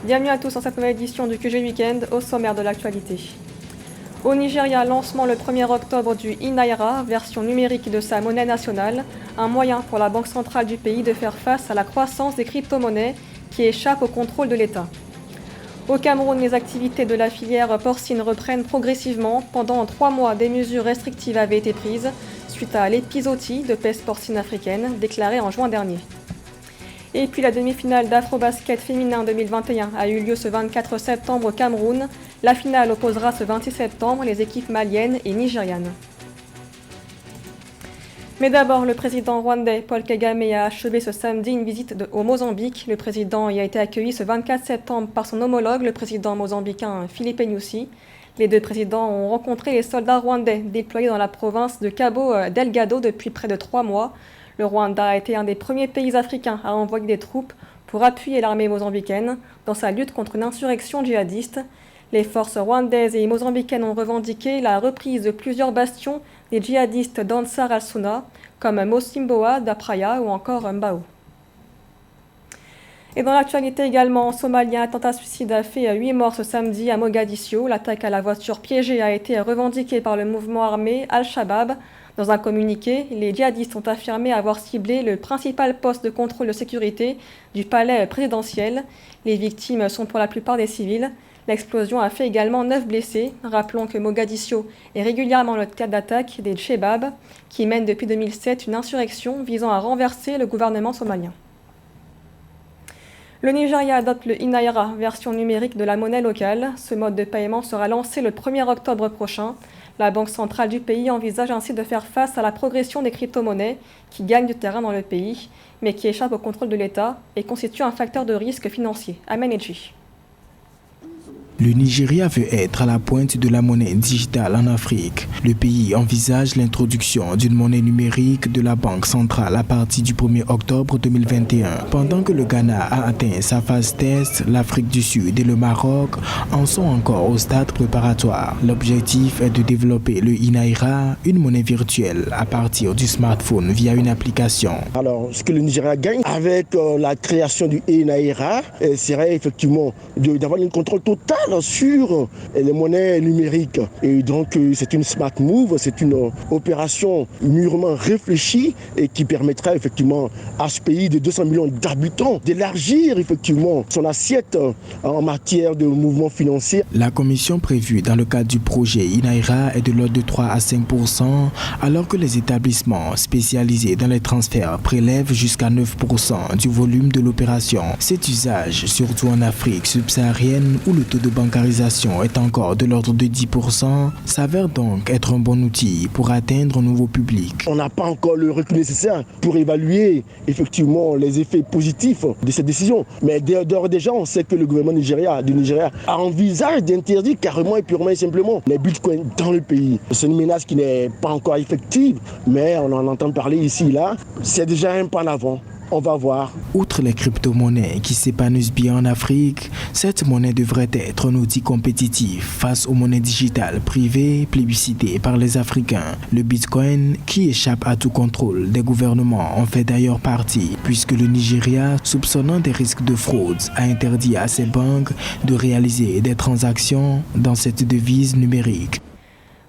Bienvenue à tous dans cette nouvelle édition du QG Weekend, au sommaire de l'actualité. Au Nigeria, lancement le 1er octobre du e-Naira, version numérique de sa monnaie nationale, un moyen pour la banque centrale du pays de faire face à la croissance des crypto-monnaies qui échappent au contrôle de l'État. Au Cameroun, les activités de la filière porcine reprennent progressivement. Pendant 3 mois, des mesures restrictives avaient été prises suite à l'épizootie de peste porcine africaine déclarée en juin dernier. Et puis la demi-finale d'Afrobasket féminin 2021 a eu lieu ce 24 septembre au Cameroun. La finale opposera ce 26 septembre les équipes maliennes et nigérianes. Mais d'abord, le président rwandais Paul Kagame a achevé ce samedi une visite au Mozambique. Le président y a été accueilli ce 24 septembre par son homologue, le président mozambicain Filipe Nyusi. Les deux présidents ont rencontré les soldats rwandais déployés dans la province de Cabo Delgado depuis près de 3 mois. Le Rwanda a été un des premiers pays africains à envoyer des troupes pour appuyer l'armée mozambicaine dans sa lutte contre une insurrection djihadiste. Les forces rwandaises et mozambicaines ont revendiqué la reprise de plusieurs bastions des djihadistes d'Ansar al-Sunna, comme Mosimboa, Dapraya ou encore Mbao. Et dans l'actualité également, en Somalie, un attentat suicide a fait 8 morts ce samedi à Mogadiscio. L'attaque à la voiture piégée a été revendiquée par le mouvement armé Al-Shabaab. Dans un communiqué, les djihadistes ont affirmé avoir ciblé le principal poste de contrôle de sécurité du palais présidentiel. Les victimes sont pour la plupart des civils. L'explosion a fait également 9 blessés. Rappelons que Mogadiscio est régulièrement le théâtre d'attaque des Chebab, qui mènent depuis 2007 une insurrection visant à renverser le gouvernement somalien. Le Nigeria adopte le e-Naira, version numérique de la monnaie locale. Ce mode de paiement sera lancé le 1er octobre prochain. La Banque centrale du pays envisage ainsi de faire face à la progression des crypto-monnaies qui gagnent du terrain dans le pays, mais qui échappent au contrôle de l'État et constituent un facteur de risque financier. Amen Edji. Le Nigeria veut être à la pointe de la monnaie digitale en Afrique. Le pays envisage l'introduction d'une monnaie numérique de la Banque centrale à partir du 1er octobre 2021. Pendant que le Ghana a atteint sa phase test, l'Afrique du Sud et le Maroc en sont encore au stade préparatoire. L'objectif est de développer le e-Naira, une monnaie virtuelle à partir du smartphone via une application. Alors, ce que le Nigeria gagne avec la création du e-Naira serait effectivement d'avoir un contrôle total sur les monnaies numériques. Et donc, c'est une smart move, c'est une opération mûrement réfléchie et qui permettra effectivement à ce pays de 200 millions d'habitants d'élargir effectivement son assiette en matière de mouvements financiers. La commission prévue dans le cadre du projet e-Naira est de l'ordre de 3 à 5%, alors que les établissements spécialisés dans les transferts prélèvent jusqu'à 9% du volume de l'opération. Cet usage, surtout en Afrique subsaharienne où le taux de bancarisation est encore de l'ordre de 10%, s'avère donc être un bon outil pour atteindre un nouveau public. On n'a pas encore le recul nécessaire pour évaluer effectivement les effets positifs de cette décision. Mais d'ores et déjà, on sait que le gouvernement du Nigeria envisage d'interdire carrément et purement et simplement les bitcoins dans le pays. C'est une menace qui n'est pas encore effective, mais on en entend parler ici et là. C'est déjà un pas en avant. On va voir. Outre les crypto-monnaies qui s'épanouissent bien en Afrique, cette monnaie devrait être un outil compétitif face aux monnaies digitales privées plébiscitées par les Africains. Le Bitcoin, qui échappe à tout contrôle des gouvernements, en fait d'ailleurs partie, puisque le Nigeria, soupçonnant des risques de fraude, a interdit à ses banques de réaliser des transactions dans cette devise numérique.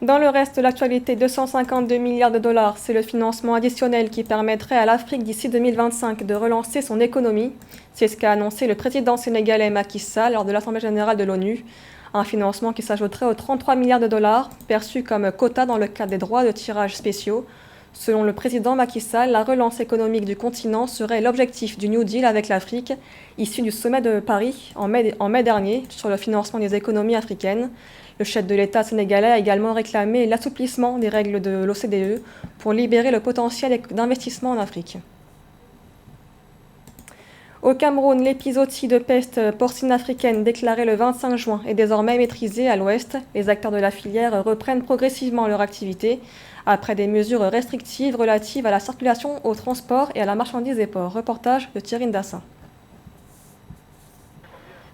Dans le reste de l'actualité, 252 milliards de dollars, c'est le financement additionnel qui permettrait à l'Afrique d'ici 2025 de relancer son économie. C'est ce qu'a annoncé le président sénégalais Macky Sall lors de l'Assemblée générale de l'ONU. Un financement qui s'ajouterait aux 33 milliards de dollars perçus comme quota dans le cadre des droits de tirage spéciaux. Selon le président Macky Sall, la relance économique du continent serait l'objectif du New Deal avec l'Afrique, issu du sommet de Paris en mai dernier sur le financement des économies africaines. Le chef de l'État sénégalais a également réclamé l'assouplissement des règles de l'OCDE pour libérer le potentiel d'investissement en Afrique. Au Cameroun, l'épizootie de peste porcine africaine déclarée le 25 juin est désormais maîtrisée à l'ouest. Les acteurs de la filière reprennent progressivement leur activité après des mesures restrictives relatives à la circulation, au transport et à la marchandise des ports. Reportage de Thierry Ndassa.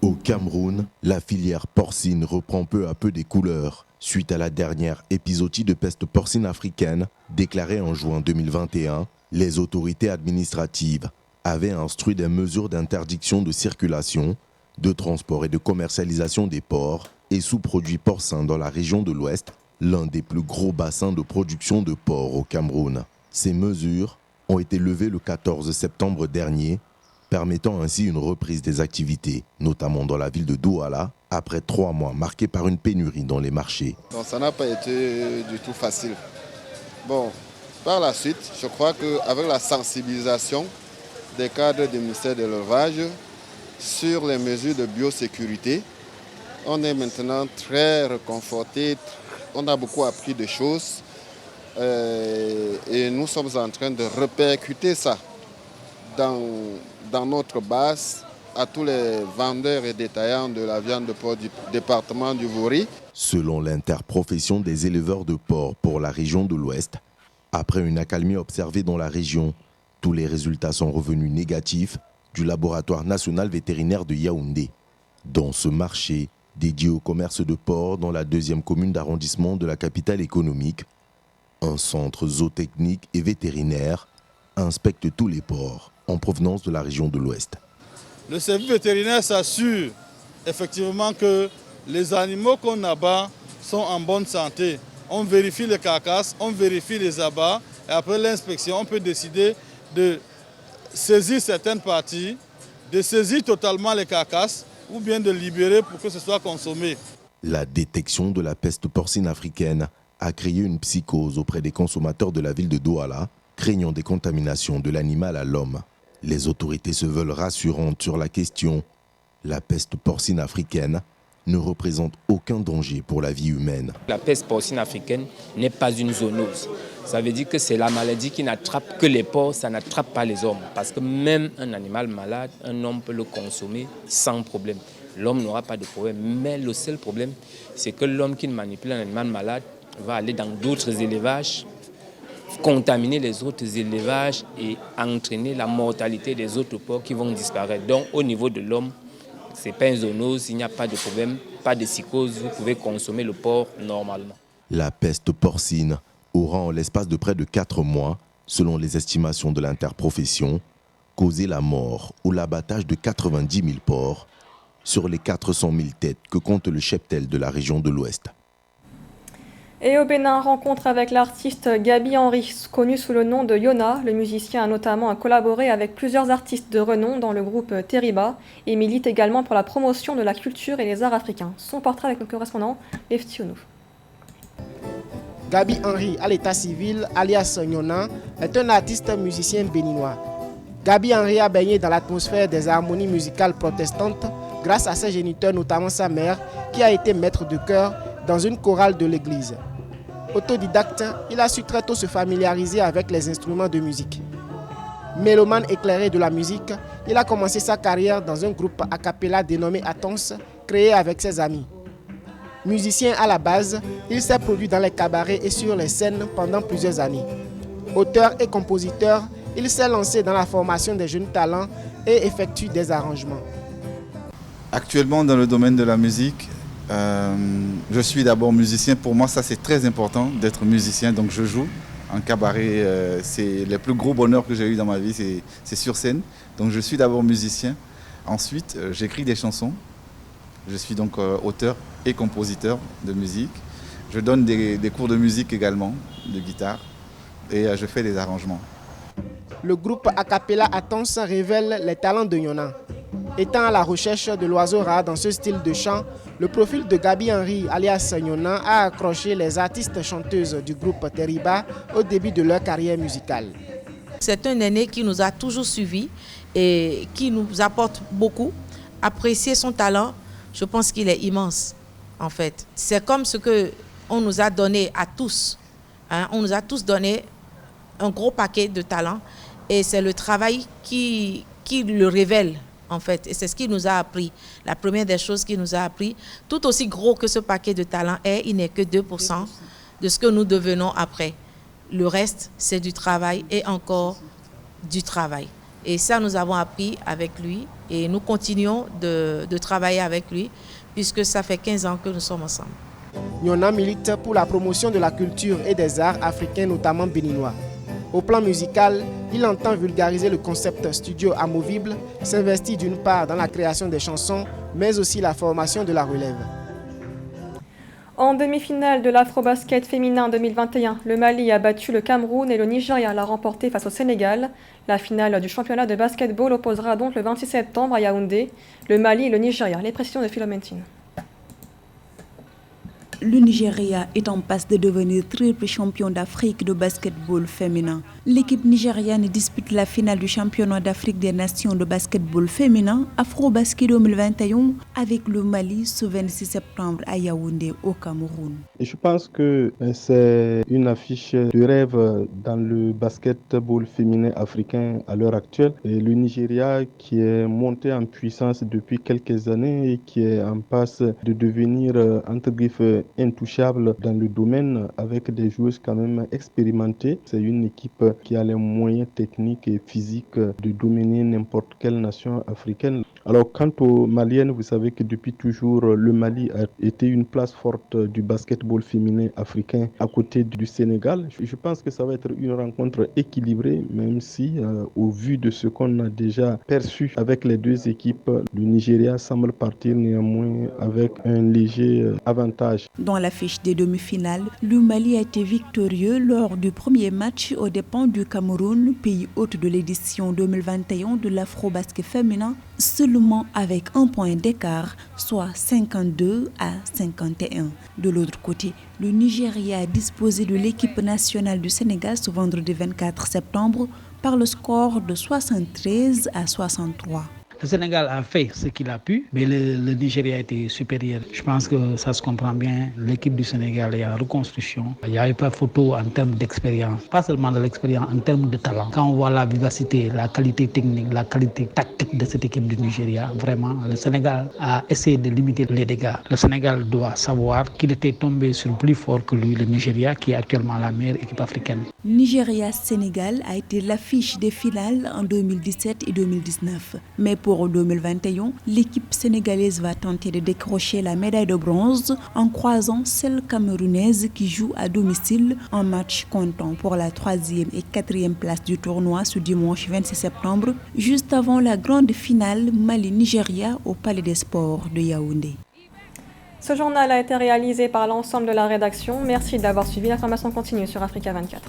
Au Cameroun, la filière porcine reprend peu à peu des couleurs suite à la dernière épizootie de peste porcine africaine déclarée en juin 2021. Les autorités administratives avaient instruit des mesures d'interdiction de circulation de transport et de commercialisation des porcs et sous-produits porcins dans la région de l'Ouest, l'un des plus gros bassins de production de porc au Cameroun. Ces mesures ont été levées le 14 septembre dernier, permettant ainsi une reprise des activités, notamment dans la ville de Douala, après 3 mois marqués par une pénurie dans les marchés. Donc ça n'a pas été du tout facile. Bon, par la suite, je crois qu'avec la sensibilisation des cadres du ministère de l'élevage sur les mesures de biosécurité, on est maintenant très réconforté, on a beaucoup appris de choses et nous sommes en train de répercuter ça dans notre base à tous les vendeurs et détaillants de la viande de porc du département du Vouri. Selon l'interprofession des éleveurs de porc pour la région de l'Ouest, après une accalmie observée dans la région, tous les résultats sont revenus négatifs du laboratoire national vétérinaire de Yaoundé. Dans ce marché dédié au commerce de porc dans la 2e commune d'arrondissement de la capitale économique, un centre zootechnique et vétérinaire inspecte tous les porcs en provenance de la région de l'Ouest. Le service vétérinaire s'assure effectivement que les animaux qu'on abat sont en bonne santé. On vérifie les carcasses, on vérifie les abats et après l'inspection, on peut décider de saisir certaines parties, de saisir totalement les carcasses ou bien de libérer pour que ce soit consommé. La détection de la peste porcine africaine a créé une psychose auprès des consommateurs de la ville de Douala, craignant des contaminations de l'animal à l'homme. Les autorités se veulent rassurantes sur la question. La peste porcine africaine ne représente aucun danger pour la vie humaine. La peste porcine africaine n'est pas une zoonose. Ça veut dire que c'est la maladie qui n'attrape que les porcs, ça n'attrape pas les hommes. Parce que même un animal malade, un homme peut le consommer sans problème. L'homme n'aura pas de problème. Mais le seul problème, c'est que l'homme qui manipule un animal malade va aller dans d'autres élevages, contaminer les autres élevages et entraîner la mortalité des autres porcs qui vont disparaître. Donc au niveau de l'homme, ce n'est pas une zoonose, il n'y a pas de problème, pas de psychose, vous pouvez consommer le porc normalement. La peste porcine aura en l'espace de près de 4 mois, selon les estimations de l'interprofession, causé la mort ou l'abattage de 90 000 porcs sur les 400 000 têtes que compte le cheptel de la région de l'Ouest. Et au Bénin, rencontre avec l'artiste Gaby Henry, connu sous le nom de Yona. Le musicien a notamment collaboré avec plusieurs artistes de renom dans le groupe Teriba et milite également pour la promotion de la culture et les arts africains. Son portrait avec notre correspondant, Lefty Ounou. Gaby Henry, à l'état civil, alias Yona, est un artiste musicien béninois. Gaby Henry a baigné dans l'atmosphère des harmonies musicales protestantes grâce à ses géniteurs, notamment sa mère, qui a été maître de chœur dans une chorale de l'église. Autodidacte, il a su très tôt se familiariser avec les instruments de musique. Mélomane éclairé de la musique, il a commencé sa carrière dans un groupe a cappella dénommé Atons, créé avec ses amis. Musicien à la base, il s'est produit dans les cabarets et sur les scènes pendant plusieurs années. Auteur et compositeur, il s'est lancé dans la formation des jeunes talents et effectue des arrangements. Actuellement, dans le domaine de la musique, je suis d'abord musicien. Pour moi, ça c'est très important d'être musicien. Donc je joue en cabaret. C'est le plus gros bonheur que j'ai eu dans ma vie, c'est sur scène. Donc je suis d'abord musicien. Ensuite, j'écris des chansons. Je suis donc auteur et compositeur de musique. Je donne des cours de musique également, de guitare. Et je fais des arrangements. Le groupe a cappella Atons révèle les talents de Yona. Étant à la recherche de l'oiseau rare dans ce style de chant, le profil de Gaby Henry, alias Yona, a accroché les artistes chanteuses du groupe Teriba au début de leur carrière musicale. C'est un aîné qui nous a toujours suivis et qui nous apporte beaucoup. Apprécier son talent, je pense qu'il est immense, en fait. C'est comme ce qu'on nous a donné à tous. On nous a tous donné un gros paquet de talents et c'est le travail qui le révèle. En fait, et c'est ce qu'il nous a appris. La première des choses qu'il nous a appris, tout aussi gros que ce paquet de talents est, il n'est que 2% de ce que nous devenons après. Le reste, c'est du travail et encore du travail. Et ça, nous avons appris avec lui et nous continuons de travailler avec lui puisque ça fait 15 ans que nous sommes ensemble. Yona milite pour la promotion de la culture et des arts africains, notamment béninois. Au plan musical, Il entend vulgariser le concept studio amovible, s'investit d'une part dans la création des chansons, mais aussi la formation de la relève. En demi-finale de l'Afrobasket féminin 2021, le Mali a battu le Cameroun et le Nigeria l'a remporté face au Sénégal. La finale du championnat de basketball opposera donc le 26 septembre à Yaoundé le Mali et le Nigeria. Les précisions de Philoméntine. Le Nigeria est en passe de devenir triple champion d'Afrique de basketball féminin. L'équipe nigériane dispute la finale du championnat d'Afrique des nations de basketball féminin Afrobasket 2021 avec le Mali ce 26 septembre à Yaoundé au Cameroun. Et je pense que c'est une affiche de rêve dans le basketball féminin africain à l'heure actuelle. Et le Nigeria qui est monté en puissance depuis quelques années et qui est en passe de devenir entre griffes intouchable dans le domaine avec des joueuses quand même expérimentées. C'est une équipe qui a les moyens techniques et physiques de dominer n'importe quelle nation africaine. Alors quant aux Maliennes, vous savez que depuis toujours le Mali a été une place forte du basketball féminin africain à côté du Sénégal. Je pense que ça va être une rencontre équilibrée, même si au vu de ce qu'on a déjà perçu avec les deux équipes, le Nigeria semble partir néanmoins avec un léger avantage. Dans la fiche des demi-finales, le Mali a été victorieux lors du premier match aux dépens du Cameroun, pays hôte de l'édition 2021 de l'Afrobasket féminin, seulement avec un point d'écart, soit 52 à 51. De l'autre côté, le Nigeria a disposé de l'équipe nationale du Sénégal ce vendredi 24 septembre par le score de 73 à 63. Le Sénégal a fait ce qu'il a pu, mais le Nigeria a été supérieur. Je pense que ça se comprend bien. L'équipe du Sénégal est en reconstruction. Il n'y avait pas photo en termes d'expérience. Pas seulement de l'expérience, en termes de talent. Quand on voit la vivacité, la qualité technique, la qualité tactique de cette équipe du Nigeria, vraiment, le Sénégal a essayé de limiter les dégâts. Le Sénégal doit savoir qu'il était tombé sur plus fort que lui, le Nigeria, qui est actuellement la meilleure équipe africaine. Nigeria-Sénégal a été l'affiche des finales en 2017 et 2019. Mais pour 2021, l'équipe sénégalaise va tenter de décrocher la médaille de bronze en croisant celle camerounaise qui joue à domicile en match comptant pour la 3e et 4e place du tournoi ce dimanche 26 septembre, juste avant la grande finale Mali-Nigeria au Palais des Sports de Yaoundé. Ce journal a été réalisé par l'ensemble de la rédaction. Merci d'avoir suivi. L'information continue sur Africa 24.